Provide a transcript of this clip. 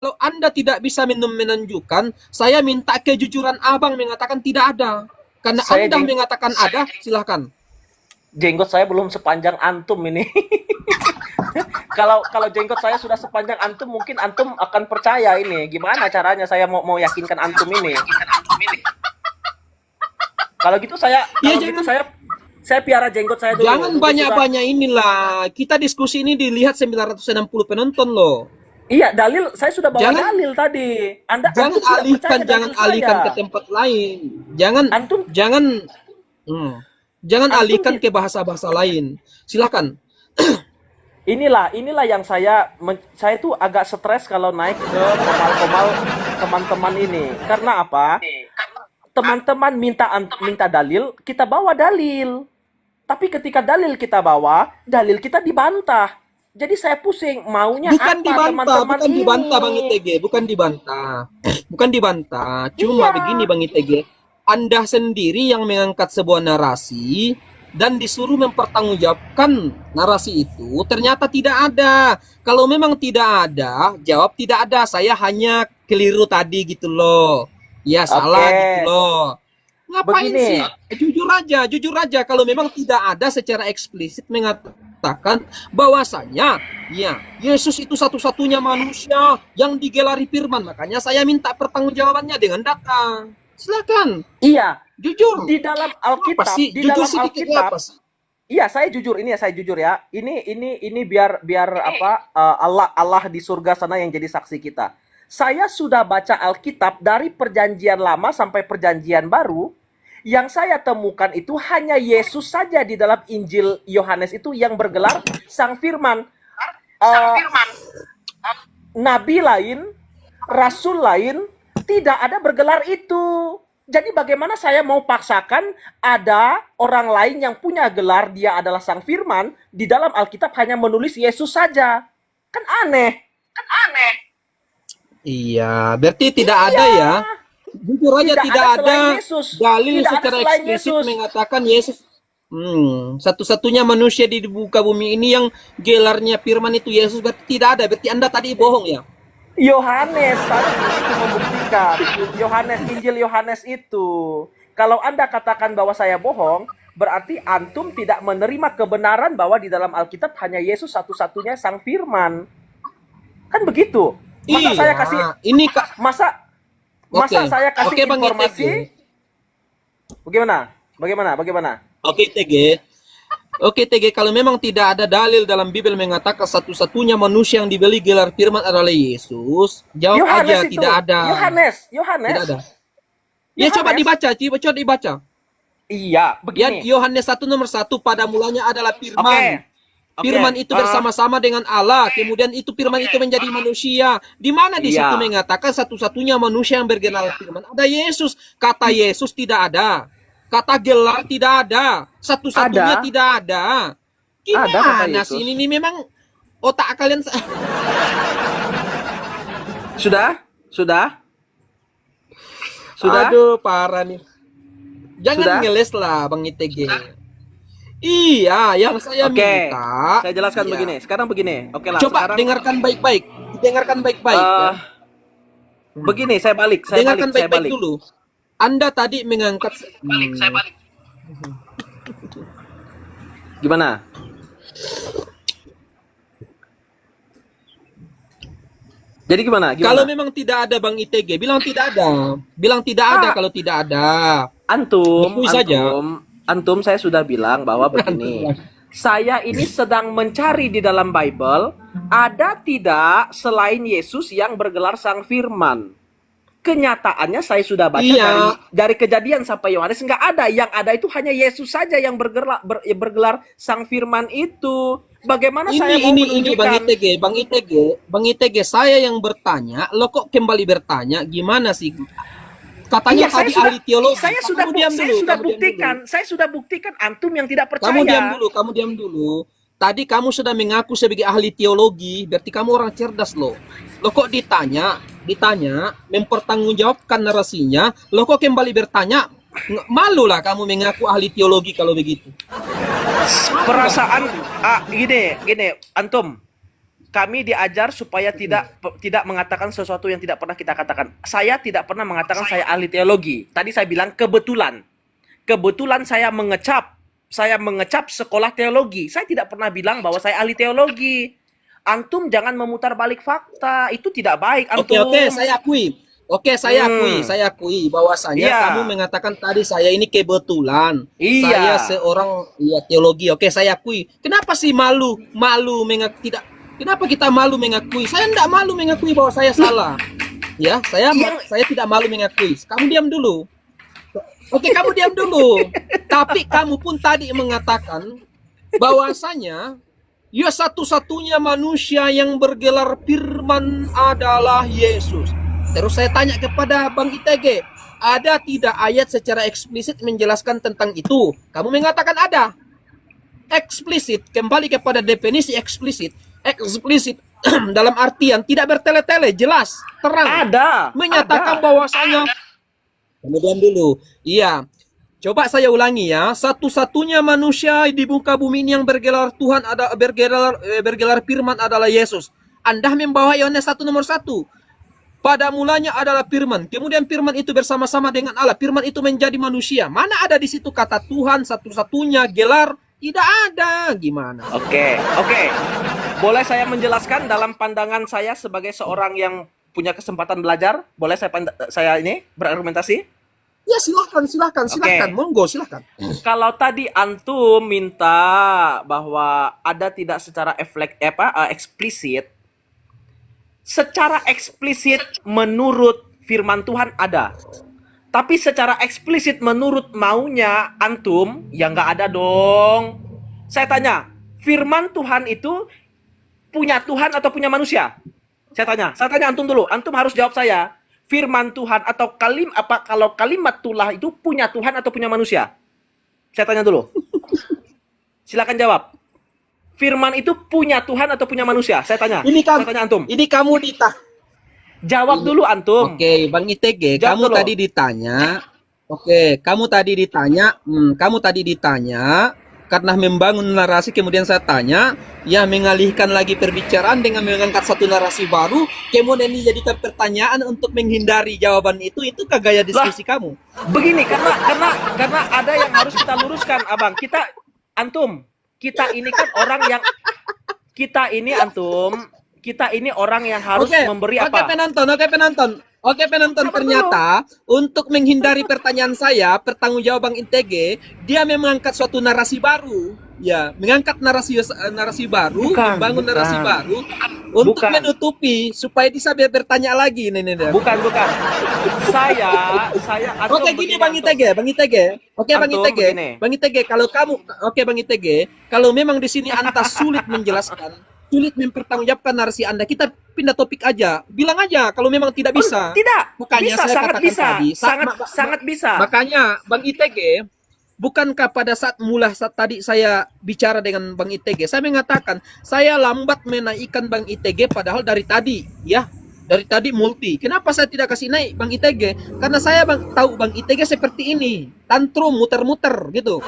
Kalau Anda tidak bisa menunjukkan, saya minta kejujuran Abang mengatakan tidak ada. Karena Saya Anda mengatakan ada, silahkan. jenggot saya belum sepanjang antum ini. Kalau jenggot saya sudah sepanjang antum, mungkin antum akan percaya ini. Gimana caranya saya mau yakinkan antum ini? Kalau gitu saya Ya kalau gitu jangan saya piara jenggot saya dulu. jangan Nanti sudah. banyak-banyak inilah. Kita diskusi ini dilihat 960 penonton loh. Iya, dalil saya sudah bawa Jangan dalil tadi. jangan Antum tidak alihkan, percaya jangan dalil alihkan ke saya. tempat lain. Jangan Antum jangan hmm, jangan antum alihkan ke bahasa-bahasa lain. Silakan. inilah yang saya tuh agak stres kalau naik ke komal-komal teman-teman ini. Karena apa? Teman-teman minta dalil, kita bawa dalil. Tapi ketika dalil kita bawa, dalil kita dibantah. Jadi saya pusing, maunya Bukan apa dibantah, teman-teman bukan ini? dibantah Bang ITG, bukan dibantah. Bukan dibantah. Cuma Iya. begini Bang ITG, Anda sendiri yang mengangkat sebuah narasi dan disuruh mempertanggungjawabkan narasi itu, ternyata tidak ada. Kalau memang tidak ada, jawab tidak ada. Saya hanya keliru tadi gitu loh. Ya Oke, salah gitu loh. Ngapain sih? begini. Jujur aja. Kalau memang tidak ada secara eksplisit mengatakan bahwasanya, ya Yesus itu satu-satunya manusia yang digelari firman. Makanya saya minta pertanggungjawabannya dengan data. Silakan, Iya, jujur. di dalam Apa Alkitab, sih? di Jujur dalam sedikitnya Alkitab, apa sih? iya saya jujur ini ya saya jujur ya. Ini biar apa Allah di surga sana yang jadi saksi kita. Saya sudah baca Alkitab dari perjanjian lama sampai perjanjian baru. Yang saya temukan itu hanya Yesus saja di dalam Injil Yohanes itu yang bergelar Sang Firman. Eh, Nabi lain, Rasul lain, tidak ada bergelar itu. Jadi bagaimana saya mau paksakan ada orang lain yang punya gelar dia adalah Sang Firman, di dalam Alkitab hanya menulis Yesus saja. Kan aneh. Iya, berarti tidak ada Iya, ya. Jujur aja tidak tidak ada ada selain Yesus. dalil Tidak ada secara selain eksplisit Yesus. mengatakan Yesus satu-satunya manusia di muka bumi ini yang gelarnya firman itu Yesus, berarti tidak ada. Berarti Anda tadi bohong ya. Yohanes itu membuktikan. Injil Yohanes itu. Kalau Anda katakan bahwa saya bohong, berarti antum tidak menerima kebenaran bahwa di dalam Alkitab hanya Yesus satu-satunya Sang Firman. Kan begitu. Masa saya kasih Iya, ini Kak. masa Oke. masa saya kasih Oke Bang informasi ITG. bagaimana? Oke TG. Oke TG, kalau memang tidak ada dalil dalam Bible mengatakan satu-satunya manusia yang dibeli gelar firman adalah Yesus, jawab Yohanes aja itu. tidak ada. Yohanes. Tidak ada. Ya coba Yohanes. dibaca. Iya, Ya, begini. Yohanes 1 nomor 1, pada mulanya adalah Oke. firman. Oke. Firman itu bersama-sama dengan Allah. Kemudian itu firman itu menjadi manusia. Di mana di situ Iya. mengatakan satu-satunya manusia yang bergelar firman? Ada Yesus. Kata Yesus tidak ada. Kata gelar tidak ada. Satu-satunya Ada. tidak ada. Ada kata Gimana Yesus. sih ini memang otak kalian Sudah? Aduh, parah nih. Jangan Sudah? ngeles lah Bang ITG. Iya, yang saya Oke. minta. Saya jelaskan Iya. begini. Sekarang begini. Oke lah, Coba sekarang dengarkan baik-baik. Dengarkan baik-baik ya. eh, begini, saya balik. Dengarkan baik-baik dulu. Anda tadi mengangkat Gimana? Jadi gimana? Kalau memang tidak ada Bang ITG, bilang tidak ada. Bilang tidak ada kalau tidak ada. Akui saja. Antum saya sudah bilang bahwa begini. Saya ini sedang mencari di dalam Bible, ada tidak selain Yesus yang bergelar Sang Firman? Kenyataannya saya sudah baca Iya. dari Kejadian sampai Yohanes nggak ada. Yang ada itu hanya Yesus saja yang bergelar Sang Firman itu. Bagaimana saya mau Ini menunjukkan? Bang ITG, saya yang bertanya, lo kok kembali bertanya? Gimana sih? Katanya Iya, saya tadi sudah, ahli teologi. saya sudah, Kamu diam saya dulu, sudah kamu diam buktikan, dulu. saya sudah buktikan antum yang tidak percaya. Kamu diam dulu. Tadi kamu sudah mengaku sebagai ahli teologi, berarti kamu orang cerdas loh. Lo kok ditanya, mempertanggungjawabkan narasinya, lo kok kembali bertanya? Malu lah kamu mengaku ahli teologi kalau begitu. Perasaan gini, antum. kami diajar supaya tidak mengatakan sesuatu yang tidak pernah kita katakan. Saya tidak pernah mengatakan saya ahli teologi. Tadi saya bilang kebetulan. Kebetulan saya mengecap sekolah teologi. Saya tidak pernah bilang bahwa saya ahli teologi. Antum jangan memutar balik fakta. Itu tidak baik, antum. Oke, saya akui. Oke, saya akui bahwasanya Iya. kamu mengatakan tadi saya ini kebetulan. Iya. Saya seorang teologi. Oke, saya akui. Kenapa sih malu tidak kenapa kita malu mengakui? Saya tidak malu mengakui bahwa saya salah. Ya, saya tidak malu mengakui. Kamu diam dulu. Oke, kamu diam dulu. Tapi kamu pun tadi mengatakan bahwasanya ya satu-satunya manusia yang bergelar firman adalah Yesus. Terus saya tanya kepada Bang ITG, ada tidak ayat secara eksplisit menjelaskan tentang itu? Kamu mengatakan ada. Eksplisit, kembali kepada definisi eksplisit. Eksplisit dalam artian tidak bertele-tele, jelas, terang. Ada. Menyatakan Ada. bahwasanya. Kemudian dulu, iya. Coba saya ulangi ya. Satu-satunya manusia di muka bumi ini yang bergelar Tuhan ada bergelar firman adalah Yesus. Anda membawa Yohanes 1 nomor 1. Pada mulanya adalah firman. Kemudian firman itu bersama-sama dengan Allah. Firman itu menjadi manusia. Mana ada di situ kata Tuhan satu-satunya gelar? Tidak ada. Gimana? Oke. Boleh saya menjelaskan dalam pandangan saya sebagai seorang yang punya kesempatan belajar? Boleh saya ini berargumentasi? Ya silahkan. Oke. Monggo silahkan. Kalau tadi antum minta bahwa ada tidak secara eksplisit, secara eksplisit menurut firman Tuhan ada. Tapi secara eksplisit menurut maunya antum, ya nggak ada dong. Saya tanya, firman Tuhan itu punya Tuhan atau punya manusia? Saya tanya antum dulu. Antum harus jawab saya. Firman Tuhan atau kalau kalimat tulah itu punya Tuhan atau punya manusia? Saya tanya dulu. Silakan jawab. Firman itu punya Tuhan atau punya manusia? Saya tanya antum. Ini kamu Jawab dulu antum. Oke, Bang ITG, Jawab dulu. Kamu tadi ditanya karena membangun narasi, kemudian saya tanya, ya mengalihkan lagi perbicaraan dengan mengangkat satu narasi baru, kemudian dijadikan pertanyaan untuk menghindari jawaban itu kah gaya diskusi kamu? Begini, karena ada yang harus kita luruskan, Abang. Kita ini kan orang yang kita ini orang yang harus memberi apa? Oke penonton, ternyata untuk menghindari pertanyaan saya, pertanggungjawaban ITG, dia mengangkat suatu narasi baru. Ya, mengangkat narasi baru, membangun narasi baru untuk menutupi supaya bisa bertanya lagi. Bukan. Saya Oke, gini Bang ITG. Bang ITG, Bang ITG, kalau memang di sini Anda sulit menjelaskan, sulit mempertanggungjawabkan narasi Anda, kita pindah topik aja. Bilang aja kalau memang tidak bisa. Tidak. Makanya bisa, saya sangat katakan bisa. tadi, Sangat bisa. Makanya Bang ITG, bukankah pada saat tadi saya bicara dengan Bang ITG, saya mengatakan saya lambat menaikkan Bang ITG padahal dari tadi, ya. Dari tadi multi. Kenapa saya tidak kasih naik Bang ITG? Karena saya tahu Bang ITG seperti ini. Tantrum, muter-muter gitu.